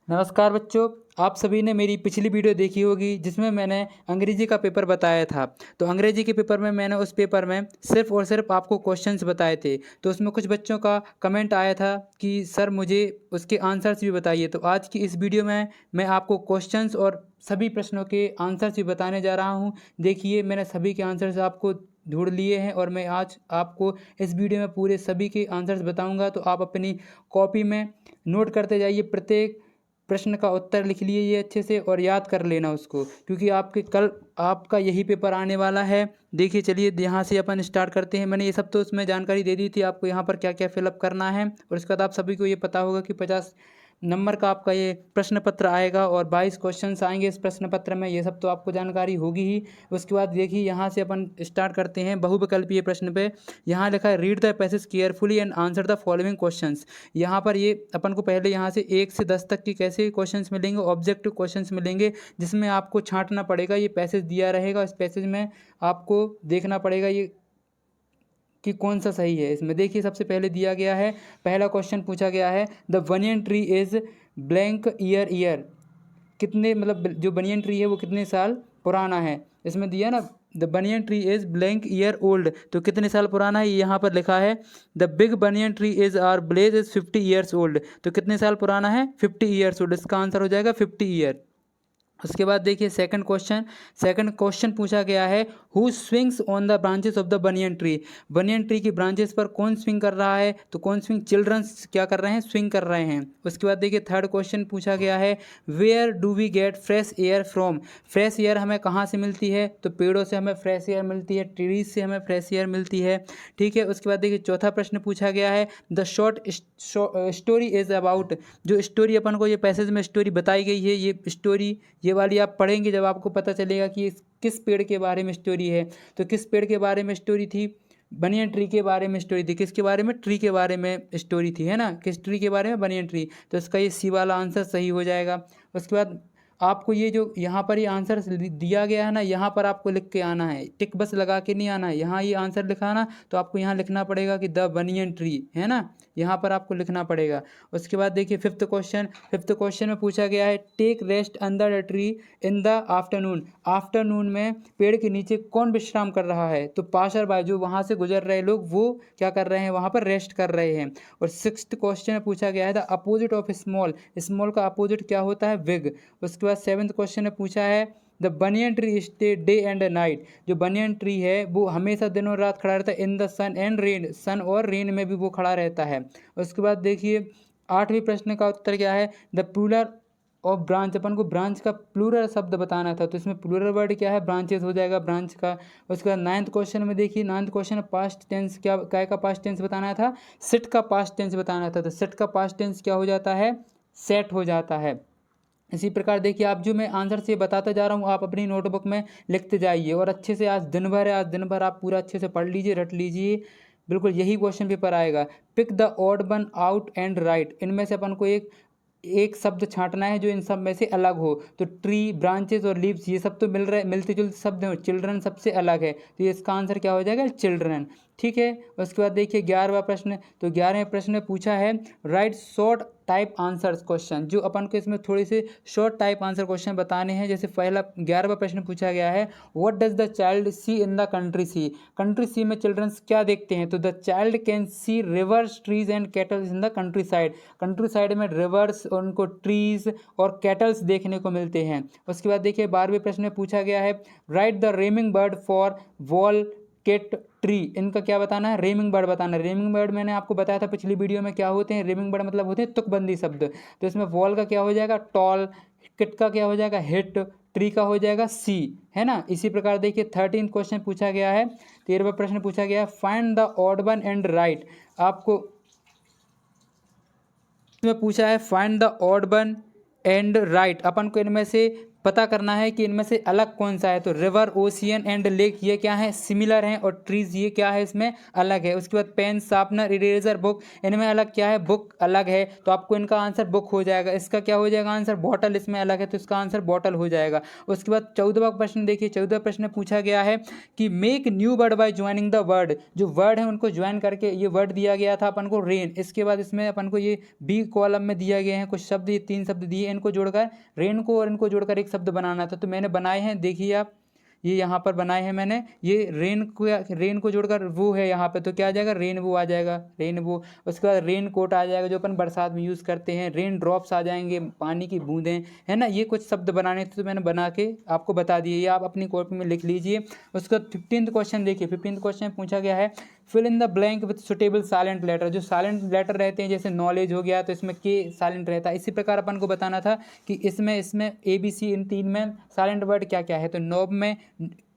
नमस्कार बच्चों, आप सभी ने मेरी पिछली वीडियो देखी होगी जिसमें मैंने अंग्रेजी का पेपर बताया था। तो अंग्रेजी के पेपर में मैंने उस पेपर में सिर्फ और सिर्फ आपको क्वेश्चंस बताए थे। तो उसमें कुछ बच्चों का कमेंट आया था कि सर मुझे उसके आंसर्स भी बताइए। तो आज की इस वीडियो में मैं आपको क्वेश्चंस और सभी प्रश्नों के आंसर्स भी बताने जा रहा हूँ। देखिए, मैंने सभी के आंसर्स आपको ढूंढ लिए हैं और मैं आज आपको इस वीडियो में पूरे सभी के आंसर्स बताऊँगा। तो आप अपनी कॉपी में नोट करते जाइए, प्रत्येक प्रश्न का उत्तर लिख लिए ये अच्छे से और याद कर लेना उसको, क्योंकि आपके कल आपका यही पेपर आने वाला है। देखिए, चलिए यहाँ से अपन स्टार्ट करते हैं। मैंने ये सब तो उसमें जानकारी दे दी थी आपको, यहाँ पर क्या क्या फिलअप करना है। और इसके बाद आप सभी को ये पता होगा कि 50 नंबर का आपका ये प्रश्न पत्र आएगा और 22 क्वेश्चंस आएंगे इस प्रश्न पत्र में। ये सब तो आपको जानकारी होगी ही। उसके बाद देखिए, यहाँ से अपन स्टार्ट करते हैं बहुविकल्पीय प्रश्न पे। यहाँ लिखा है read the passage carefully and answer the following questions. यहाँ पर ये अपन को पहले यहाँ से 1 से 10 तक के कैसे क्वेश्चंस मिलेंगे, ऑब्जेक्टिव क्वेश्चंस मिलेंगे, जिसमें आपको छांटना पड़ेगा। ये पैसेज दिया रहेगा, इस पैसेज में आपको देखना पड़ेगा ये कि कौन सा सही है। इसमें देखिए, सबसे पहले दिया गया है, पहला क्वेश्चन पूछा गया है the banyan tree is blank year. कितने मतलब जो बनियन ट्री है वो कितने साल पुराना है। इसमें दिया ना the banyan tree is blank year old, तो कितने साल पुराना है। यहाँ पर लिखा है the big banyan tree is are blaze is 50 years old, तो कितने साल पुराना है, 50 ईयर्स ओल्ड। इसका आंसर हो जाएगा 50 ईयर। उसके बाद देखिए सेकंड क्वेश्चन पूछा गया है who swings on the branches of the banyan tree. Banyan tree की ब्रांचेस पर कौन स्विंग कर रहा है, तो कौन स्विंग, चिल्ड्रंस क्या कर रहे हैं, स्विंग कर रहे हैं। उसके बाद देखिए थर्ड क्वेश्चन पूछा गया है where do we get fresh air from. Fresh air हमें कहाँ से मिलती है, तो पेड़ों से हमें फ्रेश एयर मिलती है, ट्रीज से हमें फ्रेश एयर मिलती है। ठीक है। उसके बाद देखिए चौथा प्रश्न पूछा गया है the short story is about. जो स्टोरी अपन को ये पैसेज में स्टोरी बताई गई है, ये स्टोरी ये वाली आप पढ़ेंगे जब आपको पता चलेगा कि किस पेड़ के बारे में स्टोरी है। तो किस पेड़ के बारे में स्टोरी थी, बनियन ट्री के बारे में स्टोरी थी। किसके बारे में, ट्री के बारे में स्टोरी थी, है ना, किस ट्री के बारे में, बनियन ट्री। तो इसका ये सी वाला आंसर सही हो जाएगा। उसके बाद आपको ये जो यहाँ पर ये आंसर दिया गया है ना, यहाँ पर आपको लिख के आना है, टिक बस लगा के नहीं आना है। यहाँ ये आंसर लिखा ना, तो आपको यहाँ लिखना पड़ेगा कि द बनियन ट्री, है ना, यहाँ पर आपको लिखना पड़ेगा। उसके बाद देखिए फिफ्थ क्वेश्चन में पूछा गया है take rest under the tree in the afternoon. Afternoon में पेड़ के नीचे कौन विश्राम कर रहा है, तो पाशर बाय, जो वहाँ से गुजर रहे लोग, वो क्या कर रहे हैं, वहाँ पर रेस्ट कर रहे हैं। और सिक्स्थ क्वेश्चन में पूछा गया है the opposite of small. Small का अपोजिट क्या होता है, बिग। उसके बाद सेवन्थ क्वेश्चन में पूछा है the banyan tree stay day and night. जो बनियन ट्री है वो हमेशा दिन और रात खड़ा रहता है in the sun and rain, sun और रेन में भी वो खड़ा रहता है। उसके बाद देखिए आठवीं प्रश्न का उत्तर क्या है द प्लूरल ऑफ ब्रांच। अपन को ब्रांच का प्लूरल शब्द बताना था, तो इसमें प्लूरल वर्ड क्या है, ब्रांचेस हो जाएगा ब्रांच का। उसके बाद नाइन्थ क्वेश्चन में देखिए, नाइन्थ क्वेश्चन पास्ट टेंस, क्या का पास्ट टेंस बताना था, सिट का पास्ट टेंस बताना था। तो सिट का पास्ट टेंस क्या हो जाता है, सेट हो जाता है। इसी प्रकार देखिए, आप जो मैं आंसर से बताता जा रहा हूँ आप अपनी नोटबुक में लिखते जाइए और अच्छे से आज दिन भर है, आज दिन भर आप पूरा अच्छे से पढ़ लीजिए, रट लीजिए। बिल्कुल यही क्वेश्चन पेपर आएगा। Pick the odd one out and write. इनमें से अपन को एक एक शब्द छांटना है जो इन सब में से अलग हो। तो ट्री, ब्रांचेस और लीव्स ये सब तो मिलते जुलते शब्द हैं। चिल्ड्रन सबसे अलग है, तो ये इसका आंसर क्या हो जाएगा, चिल्ड्रन। ठीक है। उसके बाद देखिए 11वां प्रश्न। तो 11वें प्रश्न में पूछा है right short type answers question. जो अपन को इसमें थोड़े से शॉर्ट टाइप आंसर क्वेश्चन बताने हैं। जैसे पहला 11वां प्रश्न पूछा गया है what does the child see in the country see. Country see में चिल्ड्रंस क्या देखते हैं, तो the child can see rivers, trees and cattles in the countryside. Countryside में रिवर्स और उनको ट्रीज और कैटल्स देखने को मिलते हैं। उसके बाद देखिए 12वें प्रश्न में पूछा गया है write the rhyming word for wall cat tree. इनका क्या बताना है, रेमिंग बर्ड बताना है। रेमिंग बर्ड मैंने आपको बताया था पिछली वीडियो में क्या होते हैं, रेमिंग बर्ड मतलब होते हैं तुकबंदी शब्द। तो इसमें वॉल का क्या हो जाएगा, टॉल, किट का क्या हो जाएगा, हिट, ट्री का हो जाएगा सी, है ना। इसी प्रकार देखिए 13 क्वेश्चन पूछा गया है, 13वां प्रश्न पूछा गया है find the odd one and write. आपको इसमें पूछा है find the odd one and write. अपन को इनमें से पता करना है कि इनमें से अलग कौन सा है। तो रिवर, ओशियन एंड लेक ये क्या है, सिमिलर हैं, और ट्रीज ये क्या है, इसमें अलग है। उसके बाद पेन, शार्पनर, इरेजर, बुक, इनमें अलग क्या है, बुक अलग है, तो आपको इनका आंसर बुक हो जाएगा। इसका क्या हो जाएगा आंसर, बॉटल, इसमें अलग है तो इसका आंसर बॉटल हो जाएगा। उसके बाद 14वां प्रश्न देखिए, 14वां प्रश्न पूछा गया है कि make new word by joining the word, जो वर्ड है उनको ज्वाइन करके ये वर्ड दिया गया था अपन को रेन। इसके बाद इसमें अपन को ये बी कॉलम में दिया गए हैं कुछ शब्द, ये 3 शब्द दिए, इनको जोड़कर रेन को और इनको जोड़कर एक शब्द बनाना था। तो मैंने बनाए हैं, देखिए आप, ये यहाँ पर बनाए हैं मैंने, ये रेन को जोड़कर वो है यहाँ पे, तो क्या आ जाएगा, रेन वो आ जाएगा, रेन वो। उसके बाद रेन कोट आ जाएगा जो अपन बरसात में यूज़ करते हैं, रेन ड्रॉप्स आ जाएंगे, पानी की बूंदें, है ना। ये कुछ शब्द बनाने थे तो मैंने बना के आपको बता दिए, ये आप अपनी कॉपी में लिख लीजिए। उसका 15th क्वेश्चन देखिए, 15th क्वेश्चन पूछा गया है fill in the blank with suitable silent letter. जो साइलेंट लेटर रहते हैं, जैसे नॉलेज हो गया तो इसमें के साइलेंट रहता है, इसी प्रकार अपन को बताना था कि इसमें ए बी सी, इन 3 में साइलेंट वर्ड क्या क्या है। तो नॉब में,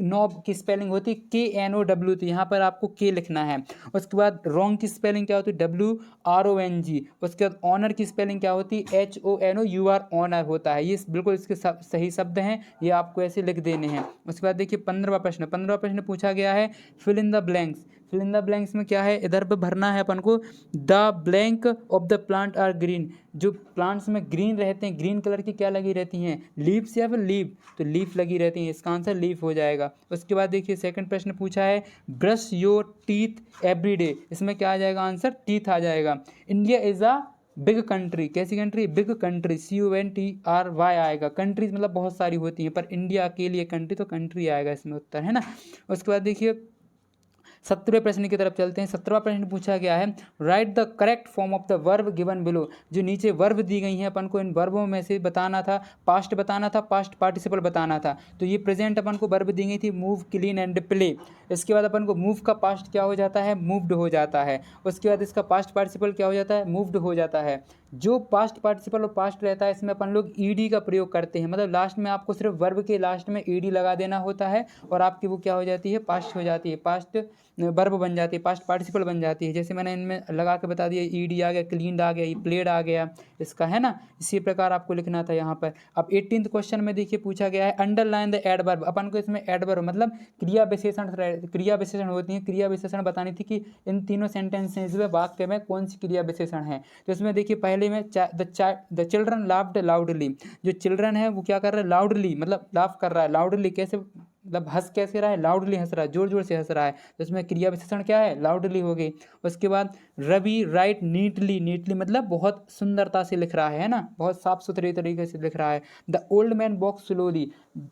नॉब की स्पेलिंग होती है KNOW, तो यहाँ पर आपको के लिखना है। उसके बाद रॉन्ग की स्पेलिंग क्या होती है, WRONG। उसके बाद ऑनर की स्पेलिंग क्या होती है, HONOUR, ऑनर होता है। ये बिल्कुल इसके सही शब्द हैं, ये आपको ऐसे लिख देने हैं। उसके बाद देखिए 15वां प्रश्न, 15वां प्रश्न पूछा गया है fill in the blanks. Fill in the blanks में क्या है, इधर पे भरना है अपन को, the blank of the plant are green. जो प्लांट्स में ग्रीन रहते हैं, ग्रीन कलर की क्या लगी रहती हैं, लीव्स या फिर लीव, तो लीफ लगी रहती हैं, इसका आंसर लीफ हो जाएगा। उसके बाद देखिए सेकंड प्रश्न पूछा है brush your teeth every day, इसमें क्या आ जाएगा आंसर, टीथ आ जाएगा। India is a big country, कैसी कंट्री, बिग कंट्री, CONTRY आएगा। कंट्रीज मतलब बहुत सारी होती हैं, पर इंडिया के लिए कंट्री, तो कंट्री आएगा इसमें उत्तर, है ना। उसके बाद देखिए 17वें प्रश्न की तरफ चलते हैं। 17वां प्रश्न पूछा गया है write the correct form of the verb given below. जो नीचे वर्ब दी गई हैं अपन को इन वर्बों में से बताना था, पास्ट बताना था, पास्ट पार्टिसिपल बताना था। तो ये प्रेजेंट अपन को वर्ब दी गई थी, मूव, क्लीन एंड प्ले। इसके बाद अपन को मूव का पास्ट क्या हो जाता है, मूव्ड हो जाता है। उसके बाद इसका पास्ट पार्टिसिपल क्या हो जाता है, मूव्ड हो जाता है। जो पास्ट पार्टिसिपल और पास्ट रहता है इसमें अपन लोग ईडी का प्रयोग करते हैं, मतलब लास्ट में आपको सिर्फ वर्ब के लास्ट में ईडी लगा देना होता है और आपकी वो क्या हो जाती है, पास्ट हो जाती है, पास्ट वर्ब बन जाती है, पास्ट पार्टिसिपल बन जाती है। जैसे मैंने इनमें लगा के बता दिया, ईडी आ गया, क्लीन्ड आ गया, प्लेड आ गया इसका, है ना। इसी प्रकार आपको लिखना था यहाँ पर। अब 18th क्वेश्चन में देखिए पूछा गया है अंडरलाइन द एडवर्ब। अपन को इसमें एडवर्ब मतलब क्रिया विशेषण होती है, क्रिया विशेषण बतानी थी कि इन तीनों सेंटेंसेस में, वाक्य में कौन सी क्रिया विशेषण है। तो इसमें देखिए पहले में द चिल्ड्रन लाफ्ड लाउडली। जो चिल्ड्रन है वो क्या कर रहा है, लाउडली मतलब लाफ कर रहा है, लाउडली कैसे मतलब हंस कैसे रहा है, लाउडली हंस रहा है, जोर जोर से हंस रहा है, तो इसमें क्रिया विशेषण क्या है, लाउडली हो गई। उसके बाद रवि राइट नीटली, नीटली मतलब बहुत सुंदरता से लिख रहा है ना, बहुत साफ सुथरे तरीके से लिख रहा है। The old man walk slowly,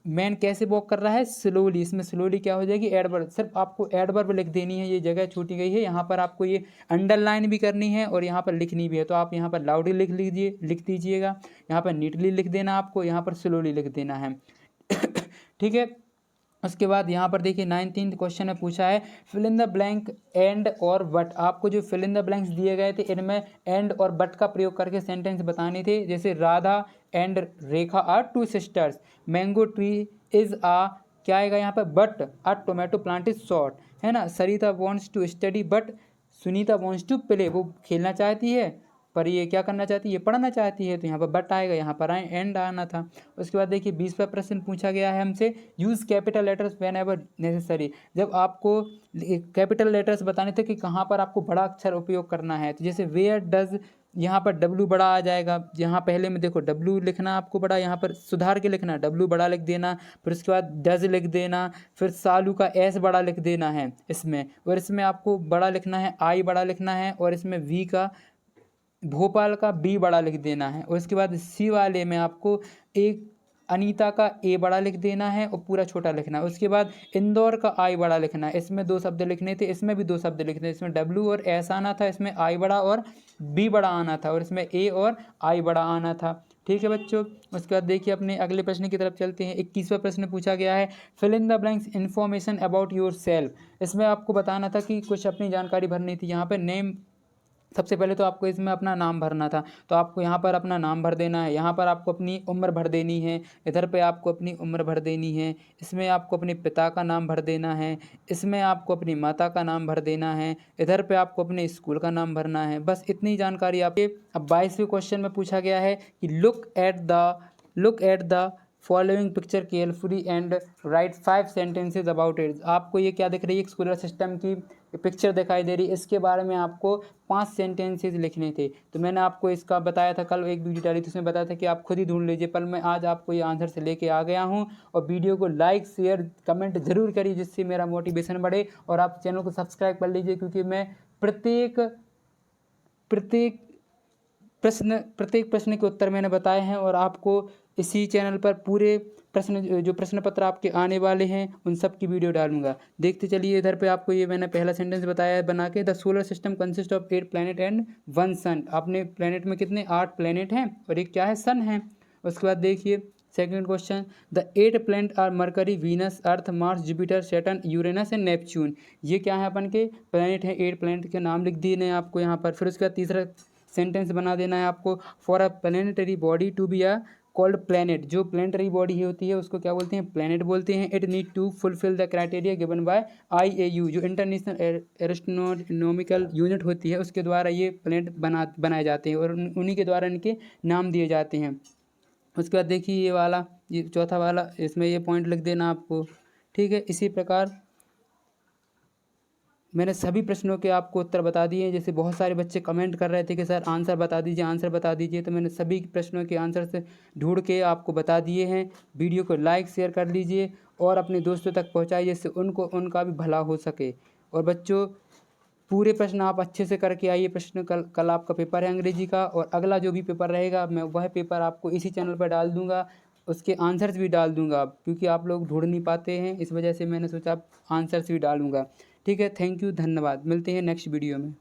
man कैसे वॉक कर रहा है, स्लोली। इसमें स्लोली क्या हो जाएगी, एडवर्ब। सिर्फ आपको एडवर्ब लिख देनी है, ये जगह छूटी गई है, यहाँ पर आपको ये अंडरलाइन भी करनी है और यहाँ पर लिखनी भी है। तो आप यहाँ पर लाउडली लिख दीजिएगा, यहाँ पर नीटली लिख देना आपको, यहाँ पर स्लोली लिख देना है ठीक है। उसके बाद यहाँ पर देखिए 19th क्वेश्चन में पूछा है fill in the blank and और बट। आपको जो फिल इन द ब्लैंक्स दिए गए थे इनमें एंड और बट का प्रयोग करके सेंटेंस बताने थे। जैसे Radha and Rekha are 2 sisters, mango tree is आ, क्या आएगा यहाँ पर, but a tomato plant is short, है ना। Sarita wants to study but Sunita wants to play, वो खेलना चाहती है पर ये क्या करना चाहती है, ये पढ़ना चाहती है, तो यहाँ पर बट आएगा, यहाँ पर एंड आना था। उसके बाद देखिए 20वां प्रश्न पूछा गया है हमसे use capital letters when ever necessary. जब आपको कैपिटल लेटर्स बताने थे कि कहाँ पर आपको बड़ा अक्षर उपयोग करना है, तो जैसे वेयर डज, यहाँ पर W बड़ा आ जाएगा, यहाँ पहले में देखो W लिखना आपको बड़ा, यहाँ पर सुधार के लिखना W बड़ा लिख देना, फिर उसके बाद डज लिख देना, फिर सालू का S बड़ा लिख देना है इसमें, और इसमें आपको बड़ा लिखना है I बड़ा लिखना है, और इसमें V का, भोपाल का B बड़ा लिख देना है। और उसके बाद C वाले में आपको एक अनीता का A बड़ा लिख देना है और पूरा छोटा लिखना है। उसके बाद इंदौर का I बड़ा लिखना है, इसमें 2 शब्द लिखने थे, इसमें भी 2 शब्द लिखने थे, इसमें W और S आना था, इसमें I बड़ा और B बड़ा आना था, और इसमें A और I बड़ा आना था। ठीक है बच्चों। उसके बाद देखिए अपने अगले प्रश्न की तरफ चलते हैं। 21वां प्रश्न पूछा गया है fill in the blanks information about yourself. इसमें आपको बताना था कि कुछ अपनी जानकारी भरनी थी। यहाँ पर नेम, सबसे पहले तो आपको इसमें अपना नाम भरना था, तो आपको यहाँ पर अपना नाम भर देना है, यहाँ पर आपको अपनी उम्र भर देनी है, इधर पे आपको अपनी उम्र भर देनी है, इसमें आपको अपने पिता का नाम भर देना है, इसमें आपको अपनी माता का नाम भर देना है, इधर पे आपको अपने स्कूल का नाम भरना है। बस इतनी जानकारी आपके। अब 22वें क्वेश्चन में पूछा गया है कि look at the following picture carefully and right 5 sentences about it. आपको ये क्या दिख रही है, एक सोलर सिस्टम की पिक्चर दिखाई दे रही है, इसके बारे में आपको 5 सेंटेंसेज लिखने थे। तो मैंने आपको इसका बताया था, कल एक वीडियो डाली थी उसमें बताया था कि आप खुद ही ढूंढ लीजिए, पर मैं आज आपको ये आंसर से लेके आ गया हूँ। और वीडियो को लाइक शेयर कमेंट जरूर करिए, जिससे मेरा मोटिवेशन बढ़े। और आप चैनल को सब्सक्राइब कर लीजिए, क्योंकि मैं प्रत्येक प्रश्न के उत्तर मैंने बताए हैं, और आपको इसी चैनल पर पूरे जो प्रश्न पत्र आपके आने वाले हैं उन सब की वीडियो डालूंगा। देखते चलिए, इधर पे आपको ये मैंने पहला सेंटेंस बताया है बना के, the solar system consist of 8 planet and 1 सन। आपने प्लैनेट में कितने 8 प्लैनेट हैं और एक क्या है, सन है। उसके बाद देखिए second question, the 8 planet are Mercury Venus Earth Mars Jupiter Saturn Uranus and Neptune. ये क्या है, अपन के प्लैनेट हैं, 8 प्लैनेट के नाम लिख दिए हैं आपको यहाँ पर। फिर उसके बाद तीसरा सेंटेंस बना देना है आपको, for a planetary body to be a called planet. जो प्लैनेटरी बॉडी होती है उसको क्या बोलते हैं, प्लैनेट बोलते हैं। It need to fulfil the criteria given by IAU, जो इंटरनेशनल एस्ट्रोनॉमिकल यूनिट होती है, उसके द्वारा ये प्लैनेट बनाए जाते हैं और उन्हीं के द्वारा इनके नाम दिए जाते हैं। उसके बाद देखिए ये वाला, ये चौथा वाला, इसमें ये पॉइंट लिख देना आपको, ठीक है। इसी प्रकार मैंने सभी प्रश्नों के आपको उत्तर बता दिए हैं। जैसे बहुत सारे बच्चे कमेंट कर रहे थे कि सर आंसर बता दीजिए, आंसर बता दीजिए, तो मैंने सभी प्रश्नों के आंसर से ढूंढ के आपको बता दिए हैं। वीडियो को लाइक शेयर कर लीजिए और अपने दोस्तों तक पहुंचाइए, जिससे उनका भी भला हो सके। और बच्चों, पूरे प्रश्न आप अच्छे से करके आइए। प्रश्न कल आपका पेपर है अंग्रेजी का, और अगला जो भी पेपर रहेगा मैं वह पेपर आपको इसी चैनल पर डाल दूंगा, उसके आंसर्स भी डाल दूंगा, क्योंकि आप लोग ढूंढ नहीं पाते हैं, इस वजह से मैंने सोचा आंसर्स भी डालूंगा। ठीक है, थैंक यू, धन्यवाद। मिलते हैं नेक्स्ट वीडियो में।